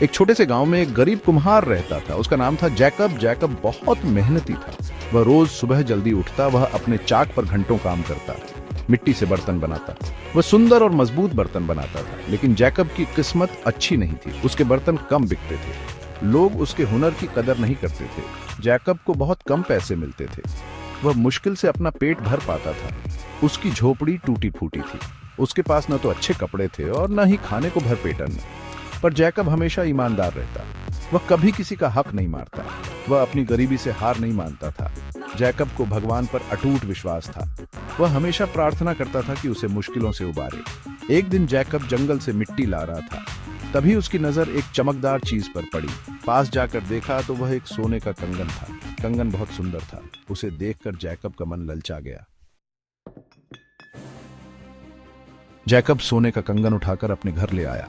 एक छोटे से गांव में एक गरीब कुम्हार रहता था। उसका नाम था जैकब। जैकब बहुत मेहनती था। वह रोज सुबह जल्दी उठता, वह अपने चाक पर घंटों काम करता, मिट्टी से बर्तन बनाता। वह सुंदर और मजबूत बर्तन बनाता था, लेकिन जैकब की किस्मत अच्छी नहीं थी। उसके बर्तन कम बिकते थे। लोग उसके हुनर की कदर नहीं करते थे। जैकब को बहुत कम पैसे मिलते थे। वह मुश्किल से अपना पेट भर पाता था। उसकी झोपड़ी टूटी फूटी थी। उसके पास न तो अच्छे कपड़े थे और न ही खाने को भरपेट अन्न। पर जैकब हमेशा ईमानदार रहता। वह कभी किसी का हक नहीं मारता। वह अपनी गरीबी से हार नहीं मानता था। जैकब को भगवान पर अटूट विश्वास था। वह हमेशा प्रार्थना करता था कि उसे मुश्किलों से उबारे। एक दिन जैकब जंगल से मिट्टी ला रहा था। तभी उसकी नजर एक चमकदार चीज पर पड़ी। पास जाकर देखा तो वह एक सोने का कंगन था। कंगन बहुत सुंदर था। उसे देखकर जैकब का मन ललचा गया। जैकब सोने का कंगन उठाकर अपने घर ले आया।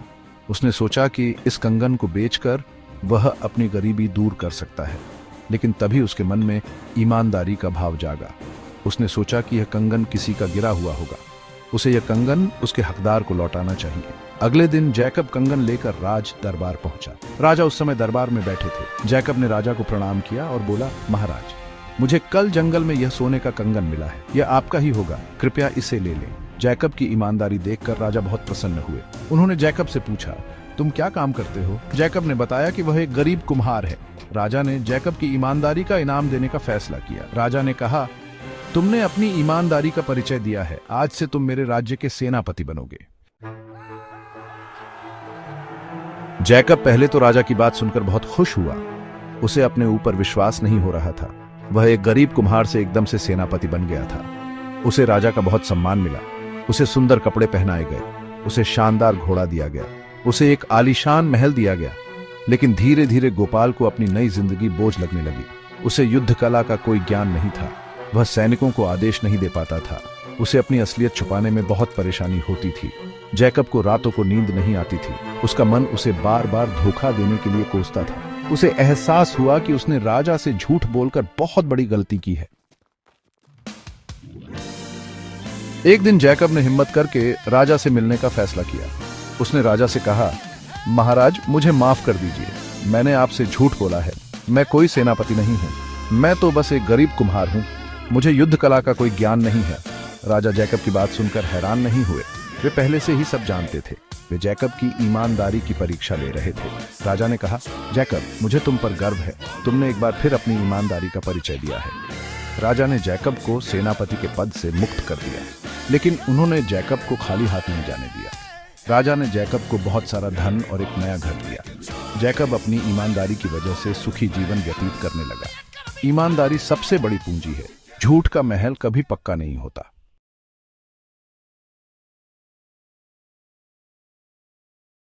उसने सोचा कि इस कंगन को बेचकर वह अपनी गरीबी दूर कर सकता है। लेकिन तभी उसके मन में ईमानदारी का भाव जागा। उसने सोचा कि यह कंगन किसी का गिरा हुआ होगा। उसे यह कंगन उसके हकदार को लौटाना चाहिए। अगले दिन जैकब कंगन लेकर राज दरबार पहुंचा। राजा उस समय दरबार में बैठे थे। जैकब ने राजा को प्रणाम किया और बोला, महाराज, मुझे कल जंगल में यह सोने का कंगन मिला है। यह आपका ही होगा, कृपया इसे ले लें। जैकब की ईमानदारी देखकर राजा बहुत प्रसन्न हुए। उन्होंने जैकब से पूछा, तुम क्या काम करते हो? जैकब ने बताया कि वह एक गरीब कुम्हार है। राजा ने जैकब की ईमानदारी का इनाम देने का फैसला किया। राजा ने कहा, तुमने अपनी ईमानदारी का परिचय दिया है। आज से तुम मेरे राज्य के सेनापति बनोगे। जैकब पहले तो राजा की बात सुनकर बहुत खुश हुआ। उसे अपने ऊपर विश्वास नहीं हो रहा था। वह एक गरीब कुम्हार से एकदम से सेनापति बन गया था। उसे राजा का बहुत सम्मान मिला। उसे सुंदर कपड़े पहनाए गए। उसे शानदार घोड़ा दिया गया। उसे एक आलीशान महल दिया गया। लेकिन धीरे धीरे गोपाल को अपनी नई जिंदगी बोझ लगने लगी। उसे युद्ध कला का कोई ज्ञान नहीं था। वह सैनिकों को आदेश नहीं दे पाता था। उसे अपनी असलियत छुपाने में बहुत परेशानी होती थी। जैकब को रातों को नींद नहीं आती थी। उसका मन उसे बार बार धोखा देने के लिए कोसता था। उसे एहसास हुआ कि उसने राजा से झूठ बोलकर बहुत बड़ी गलती की है। एक दिन जैकब ने हिम्मत करके राजा से मिलने का फैसला किया। उसने राजा से कहा, महाराज, मुझे माफ कर दीजिए। मैंने आपसे झूठ बोला है। मैं कोई सेनापति नहीं हूं। मैं तो बस एक गरीब कुम्हार हूं। मुझे युद्ध कला का कोई ज्ञान नहीं है। राजा जैकब की बात सुनकर हैरान नहीं हुए। वे पहले से ही सब जानते थे। वे जैकब की ईमानदारी की परीक्षा ले रहे थे। राजा ने कहा, जैकब, मुझे तुम पर गर्व है। तुमने एक बार फिर अपनी ईमानदारी का परिचय दिया है। राजा ने जैकब को सेनापति के पद से मुक्त कर दिया। लेकिन उन्होंने जैकब को खाली हाथ नहीं जाने दिया। राजा ने जैकब को बहुत सारा धन और एक नया घर दिया। जैकब अपनी ईमानदारी की वजह से सुखी जीवन व्यतीत करने लगा। ईमानदारी सबसे बड़ी पूंजी है। झूठ का महल कभी पक्का नहीं होता।